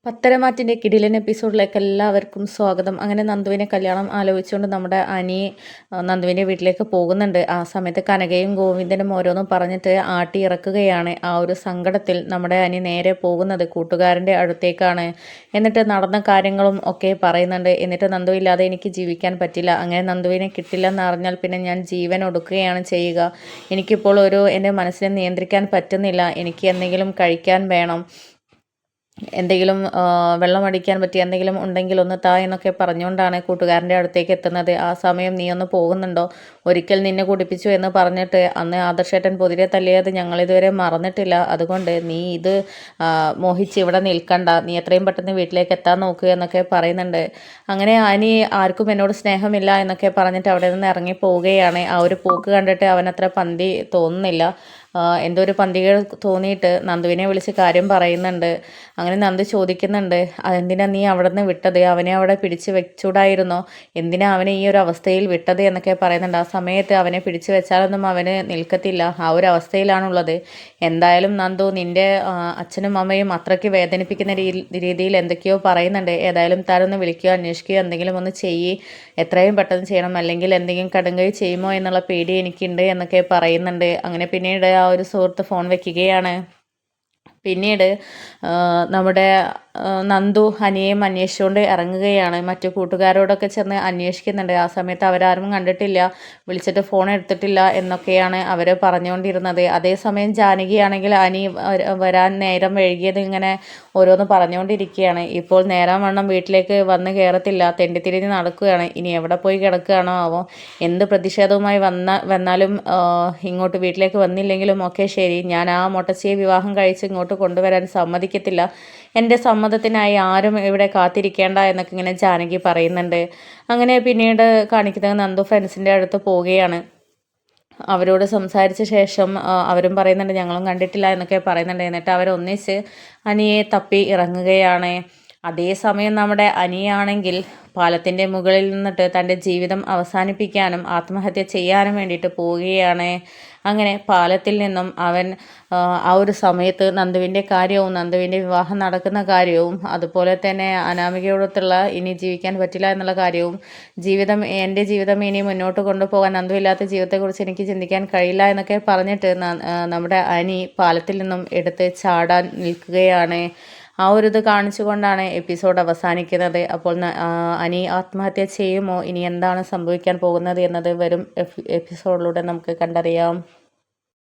പത്തരമാറ്റിൻ്റെ കിടിലൻ എപ്പിസോഡിലേക്ക് എല്ലാവർക്കും സ്വാഗതം. അങ്ങനെ നന്ദുവിനെ കല്യാണം ആലോചിച്ചുകൊണ്ട് നമ്മുടെ അനി നന്ദുവിൻ്റെ വീട്ടിലേക്ക് പോകുന്നുണ്ട്. ആ സമയത്ത് കനകയും ഗോവിന്ദനും ഓരോന്നും പറഞ്ഞിട്ട് ആട്ടി ഇറക്കുകയാണ്. ആ ഒരു സങ്കടത്തിൽ നമ്മുടെ അനി നേരെ പോകുന്നത് കൂട്ടുകാരൻ്റെ അടുത്തേക്കാണ്. എന്നിട്ട് നടന്ന കാര്യങ്ങളും ഒക്കെ പറയുന്നുണ്ട്. എന്നിട്ട് നന്ദു ഇല്ലാതെ എനിക്ക് ജീവിക്കാൻ പറ്റില്ല, അങ്ങനെ നന്ദുവിനെ കിട്ടില്ലെന്ന് അറിഞ്ഞാൽ പിന്നെ ഞാൻ ജീവൻ ഒടുക്കുകയാണ് ചെയ്യുക. എനിക്കിപ്പോൾ എൻ്റെ മനസ്സിനെ നിയന്ത്രിക്കാൻ പറ്റുന്നില്ല. എനിക്ക് എന്തെങ്കിലും കഴിക്കാൻ വേണം, എന്തെങ്കിലും വെള്ളം അടിക്കാൻ പറ്റിയ എന്തെങ്കിലും ഉണ്ടെങ്കിൽ ഒന്ന് താ എന്നൊക്കെ പറഞ്ഞുകൊണ്ടാണ് കൂട്ടുകാരൻ്റെ അടുത്തേക്ക് എത്തുന്നത്. ആ സമയം നീ ഒന്ന് പോകുന്നുണ്ടോ, ഒരിക്കൽ നിന്നെ കുടിപ്പിച്ചു എന്ന് പറഞ്ഞിട്ട് അന്ന് ആദർശേട്ടൻ പൊതിരെ തല്ലിയത് ഞങ്ങളിതുവരെ മറന്നിട്ടില്ല. അതുകൊണ്ട് നീ ഇത് മോഹിച്ച് ഇവിടെ നിൽക്കണ്ട, നീ എത്രയും പെട്ടെന്ന് വീട്ടിലേക്ക് എത്താൻ നോക്കുക എന്നൊക്കെ പറയുന്നുണ്ട്. അങ്ങനെ അനി ആർക്കും എന്നോട് സ്നേഹമില്ല എന്നൊക്കെ പറഞ്ഞിട്ട് അവിടെ നിന്ന് ഇറങ്ങി പോവുകയാണ്. ആ ഒരു പോക്ക് കണ്ടിട്ട് അവനത്ര പന്തി തോന്നുന്നില്ല. എന്തോ ഒരു പന്തികൾ തോന്നിയിട്ട് നന്ദുവിനെ വിളിച്ച് കാര്യം പറയുന്നുണ്ട്. അങ്ങനെ നന്ദു ചോദിക്കുന്നുണ്ട്, അതെന്തിനാ നീ അവിടെ നിന്ന് വിട്ടത്, അവനെ അവിടെ പിടിച്ച് വെച്ചൂടായിരുന്നോ, എന്തിനാ അവനെ ഈ ഒരു അവസ്ഥയിൽ വിട്ടത് എന്നൊക്കെ പറയുന്നുണ്ട്. ആ സമയത്ത് അവനെ പിടിച്ചു വെച്ചാലൊന്നും അവന് നിൽക്കത്തില്ല, ആ ഒരു അവസ്ഥയിലാണുള്ളത്. എന്തായാലും നന്ദു, നിൻ്റെ അച്ഛനും അമ്മയും അത്രയ്ക്ക് വേദനിപ്പിക്കുന്ന രീതിയിൽ എന്തൊക്കെയോ പറയുന്നുണ്ട്. ഏതായാലും താരൊന്ന് വിളിക്കുകയോ അന്വേഷിക്കുകയോ എന്തെങ്കിലും ഒന്ന് ചെയ്യ്, എത്രയും പെട്ടെന്ന് ചെയ്യണം, അല്ലെങ്കിൽ എന്തെങ്കിലും കടുങ്കൈ ചെയ്യുമോ എന്നുള്ള പേടി എനിക്കുണ്ട് എന്നൊക്കെ പറയുന്നുണ്ട്. അങ്ങനെ പിന്നീട് ആ ഒരു സുഹൃത്ത് ഫോൺ വെക്കുകയാണ്. പിന്നീട് നമ്മുടെ നന്ദു അനിയെയും അന്വേഷിച്ചുകൊണ്ട് ഇറങ്ങുകയാണ്. മറ്റു കൂട്ടുകാരോടൊക്കെ ചെന്ന് അന്വേഷിക്കുന്നുണ്ട്. ആ സമയത്ത് അവരാരും കണ്ടിട്ടില്ല, വിളിച്ചിട്ട് ഫോൺ എടുത്തിട്ടില്ല എന്നൊക്കെയാണ് അവർ പറഞ്ഞുകൊണ്ടിരുന്നത്. അതേസമയം ജാനകിയാണെങ്കിൽ അനി വരാൻ നേരം വൈകിയത് ഇങ്ങനെ ഓരോന്ന് പറഞ്ഞുകൊണ്ടിരിക്കുകയാണ്. ഇപ്പോൾ നേരം വണ്ണം വീട്ടിലേക്ക് വന്ന് കയറത്തില്ല, തെണ്ടിത്തിരിഞ്ഞ് നടക്കുകയാണ്. ഇനി എവിടെ പോയി കിടക്കുകയാണോ ആവോ, എന്ത് പ്രതിഷേധവുമായി വന്നാലും ഇങ്ങോട്ട് വീട്ടിലേക്ക് വന്നില്ലെങ്കിലും ഒക്കെ ശരി, ഞാൻ ആ മൊട്ടച്ചിയെ വിവാഹം കഴിച്ച് ഇങ്ങോട്ട് കൊണ്ടുവരാൻ സമ്മതിക്കത്തില്ല. എൻ്റെ സമ്മതത്തിനായി ആരും ഇവിടെ കാത്തിരിക്കേണ്ട എന്നൊക്കെ ഇങ്ങനെ ജാനകി പറയുന്നുണ്ട്. അങ്ങനെ പിന്നീട് കാണിക്കുന്നത് നന്ദു ഫ്രണ്ട്സിൻ്റെ അടുത്ത് പോവുകയാണ്. അവരോട് സംസാരിച്ച ശേഷം അവരും പറയുന്നുണ്ട് ഞങ്ങളും കണ്ടിട്ടില്ല എന്നൊക്കെ പറയുന്നുണ്ട്. എന്നിട്ട് അവരൊന്നിച്ച് അനിയെ തപ്പി ഇറങ്ങുകയാണ്. അതേസമയം നമ്മുടെ അനിയാണെങ്കിൽ പാലത്തിൻ്റെ മുകളിൽ നിന്നിട്ട് തൻ്റെ ജീവിതം അവസാനിപ്പിക്കാനും ആത്മഹത്യ ചെയ്യാനും വേണ്ടിയിട്ട് പോവുകയാണ്. അങ്ങനെ പാലത്തിൽ നിന്നും അവൻ ആ ഒരു സമയത്ത് നന്ദുവിൻ്റെ കാര്യവും നന്ദുവിൻ്റെ വിവാഹം നടക്കുന്ന കാര്യവും അതുപോലെ തന്നെ അനാമികയോടൊത്തുള്ള ഇനി ജീവിക്കാൻ പറ്റില്ല എന്നുള്ള കാര്യവും എൻ്റെ ജീവിതം ഇനി മുന്നോട്ട് കൊണ്ടുപോകാൻ നന്ദുവില്ലാത്ത ജീവിതത്തെക്കുറിച്ച് എനിക്ക് ചിന്തിക്കാൻ കഴിയില്ല എന്നൊക്കെ പറഞ്ഞിട്ട് നമ്മുടെ അനി പാലത്തിൽ നിന്നും എടുത്ത് ചാടാൻ നിൽക്കുകയാണ്. ആ ഒരു ഇത് കാണിച്ചുകൊണ്ടാണ് എപ്പിസോഡ് അവസാനിക്കുന്നത്. അപ്പോൾ അനി ആത്മഹത്യ ചെയ്യുമോ, ഇനി എന്താണ് സംഭവിക്കാൻ പോകുന്നത് എന്നത് വരും എപ്പിസോഡിലൂടെ നമുക്ക് കണ്ടറിയാം.